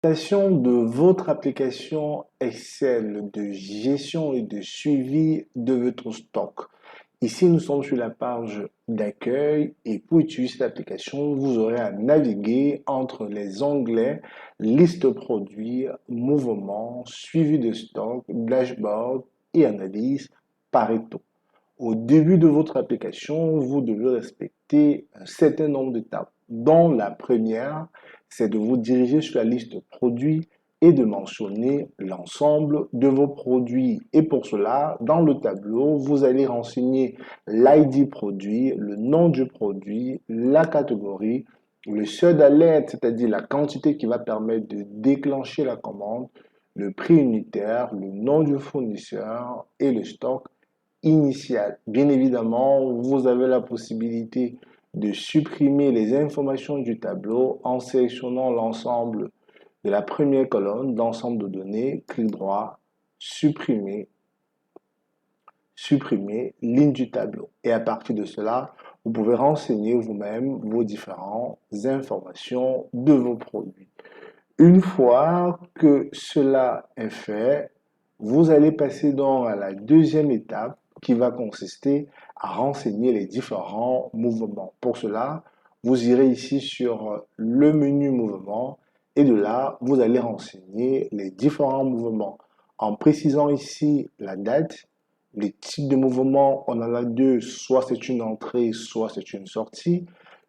Présentation de votre application Excel de gestion et de suivi de votre stock. Ici, nous sommes sur la page d'accueil et pour utiliser cette application, vous aurez à naviguer entre les onglets liste produits, mouvement, suivi de stock, dashboard et analyse Pareto. Au début de votre application, vous devez respecter un certain nombre d'étapes, dont la première, c'est de vous diriger sur la liste produits et de mentionner l'ensemble de vos produits. Et pour cela, dans le tableau, vous allez renseigner l'ID produit, le nom du produit, la catégorie, le seuil d'alerte, c'est-à-dire la quantité qui va permettre de déclencher la commande, le prix unitaire, le nom du fournisseur et le stock initial. Bien évidemment, vous avez la possibilité de supprimer les informations du tableau en sélectionnant l'ensemble de la première colonne, l'ensemble de données, clic droit, supprimer, supprimer, ligne du tableau. Et à partir de cela, vous pouvez renseigner vous-même vos différentes informations de vos produits. Une fois que cela est fait, vous allez passer donc à la deuxième étape qui va consister à renseigner les différents mouvements. Pour cela, vous irez ici sur le menu mouvement et de là, vous allez renseigner les différents mouvements en précisant ici la date, les types de mouvements, on en a deux, soit c'est une entrée, soit c'est une sortie.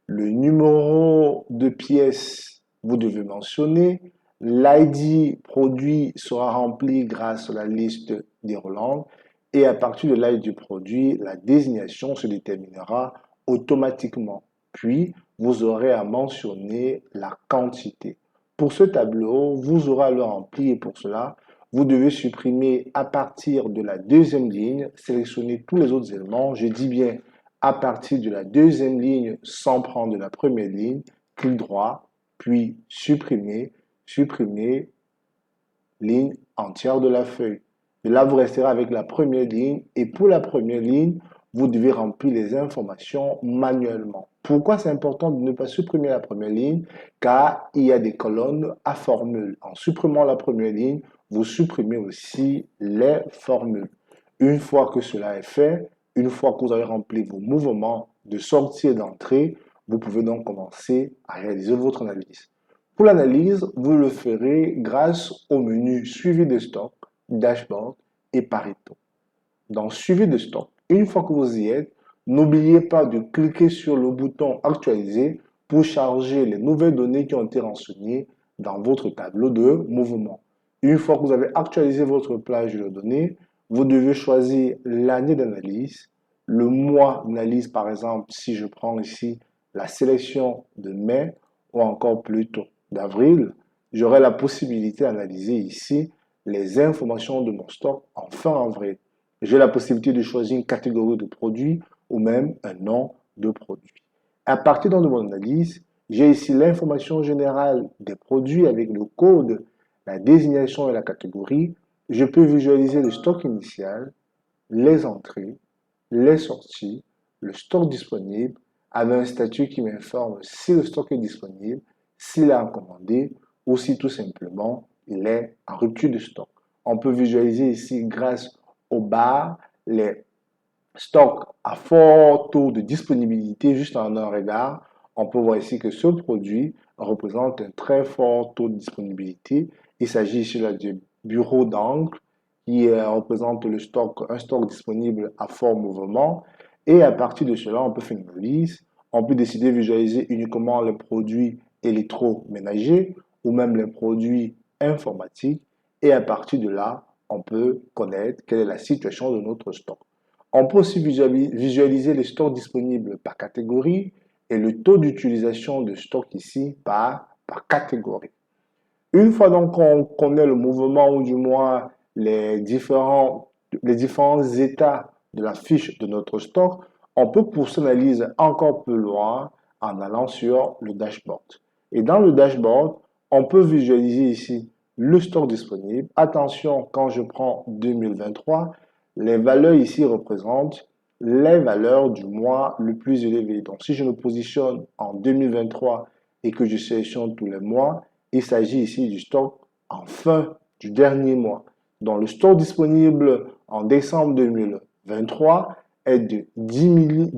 Le numéro de pièce, vous devez mentionner. L'ID produit sera rempli grâce à la liste déroulante et à partir de l'ID du produit, la désignation se déterminera automatiquement. Puis, vous aurez à mentionner la quantité. Pour ce tableau, vous aurez à le remplir et pour cela, vous devez supprimer à partir de la deuxième ligne, sélectionner tous les autres éléments. Je dis bien à partir de la deuxième ligne sans prendre de la première ligne, clic droit, puis supprimer, supprimer ligne entière de la feuille. Et là, vous resterez avec la première ligne et pour la première ligne, vous devez remplir les informations manuellement. Pourquoi c'est important de ne pas supprimer la première ligne? Car il y a des colonnes à formules. En supprimant la première ligne, vous supprimez aussi les formules. Une fois que cela est fait, une fois que vous avez rempli vos mouvements de sortie et d'entrée, vous pouvez donc commencer à réaliser votre analyse. Pour l'analyse, vous le ferez grâce au menu Suivi de stock, Dashboard et Pareto. Dans Suivi de stock, une fois que vous y êtes, n'oubliez pas de cliquer sur le bouton Actualiser pour charger les nouvelles données qui ont été renseignées dans votre tableau de mouvement. Une fois que vous avez actualisé votre plage de données, vous devez choisir l'année d'analyse, le mois d'analyse, par exemple, si je prends ici la sélection de mai ou encore plutôt d'avril, j'aurai la possibilité d'analyser ici les informations de mon stock en fin avril. J'ai la possibilité de choisir une catégorie de produits ou même un nom de produit. À partir de mon analyse, j'ai ici l'information générale des produits avec le code, la désignation et la catégorie. Je peux visualiser le stock initial, les entrées, les sorties, le stock disponible, avec un statut qui m'informe si le stock est disponible, s'il est commandé ou si tout simplement il est en rupture de stock. On peut visualiser ici grâce aux barres les stocks à fort taux de disponibilité juste en un regard. On peut voir ici que ce produit représente un très fort taux de disponibilité. Il s'agit ici là du bureau d'angle qui représente le stock, un stock disponible à fort mouvement. Et à partir de cela, on peut faire une analyse. On peut décider de visualiser uniquement les produits électroménagers ou même les produits informatiques. Et à partir de là, on peut connaître quelle est la situation de notre stock. On peut aussi visualiser les stocks disponibles par catégorie et le taux d'utilisation de stock ici par catégorie. Une fois donc qu'on connaît le mouvement ou du moins les différents états de la fiche de notre stock, on peut poursuivre l'analyse encore plus loin en allant sur le dashboard. Et dans le dashboard, on peut visualiser ici le stock disponible. Attention, quand je prends 2023, les valeurs ici représentent les valeurs du mois le plus élevé. Donc, si je me positionne en 2023 et que je sélectionne tous les mois, Il s'agit ici du stock en fin du dernier mois. Donc, le stock disponible en décembre 2023 est de 10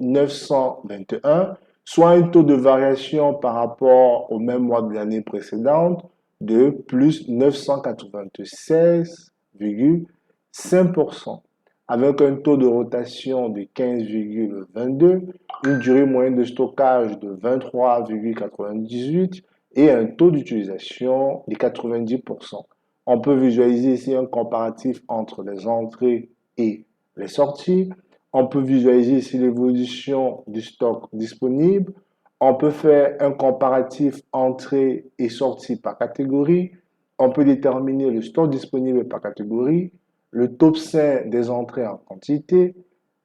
921, soit un taux de variation par rapport au même mois de l'année précédente de plus 996,5%, avec un taux de rotation de 15,22, une durée moyenne de stockage de 23,98 et un taux d'utilisation de 90%. On peut visualiser ici un comparatif entre les entrées et les sorties. On peut visualiser ici l'évolution du stock disponible. On peut faire un comparatif entrée et sortie par catégorie. On peut déterminer le stock disponible par catégorie, le top 5 des entrées en quantité,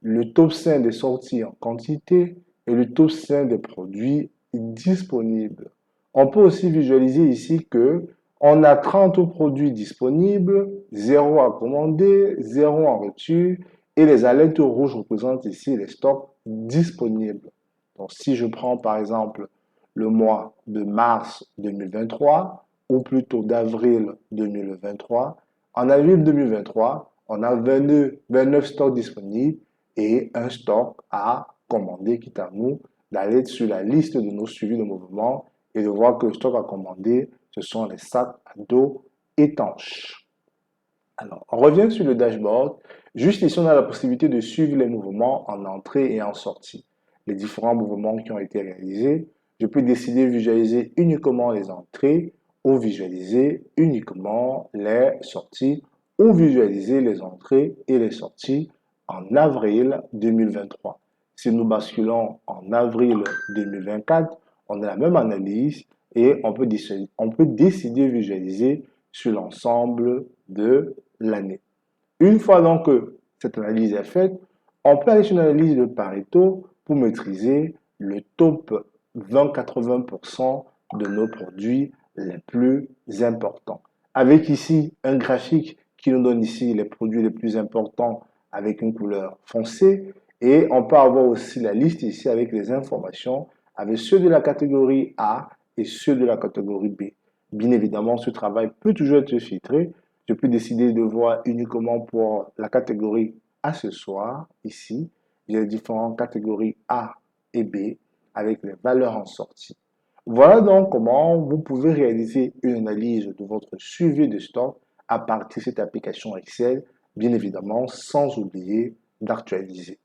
le top 5 des sorties en quantité et le top 5 des produits disponibles. On peut aussi visualiser ici que on a 30 produits disponibles, 0 à commander, 0 en reçu et les alertes rouges représentent ici les stocks disponibles. Donc, si je prends par exemple le mois de mars 2023 ou plutôt d'avril 2023, en avril 2023, on a 29 stocks disponibles et un stock à commander, quitte à nous d'aller sur la liste de nos suivis de mouvement et de voir que le stock à commander, ce sont les sacs à dos étanches. Alors, on revient sur le dashboard. Juste ici, on a la possibilité de suivre les mouvements en entrée et en sortie. Les différents mouvements qui ont été réalisés. Je peux décider de visualiser uniquement les entrées ou visualiser uniquement les sorties ou visualiser les entrées et les sorties en avril 2023. Si nous basculons en avril 2024, on a la même analyse et on peut décider de visualiser sur l'ensemble de l'année. Une fois donc que cette analyse est faite, on peut aller sur l'analyse de Pareto pour maîtriser le top 20-80% de nos produits les plus importants. Avec ici un graphique qui nous donne ici les produits les plus importants avec une couleur foncée et on peut avoir aussi la liste ici avec les informations avec ceux de la catégorie A et ceux de la catégorie B. Bien évidemment, ce travail peut toujours être filtré. Je peux décider de voir uniquement pour la catégorie accessoires ici. J'ai les différentes catégories A et B avec les valeurs en sortie. Voilà donc comment vous pouvez réaliser une analyse de votre suivi de stock à partir de cette application Excel, bien évidemment, sans oublier d'actualiser.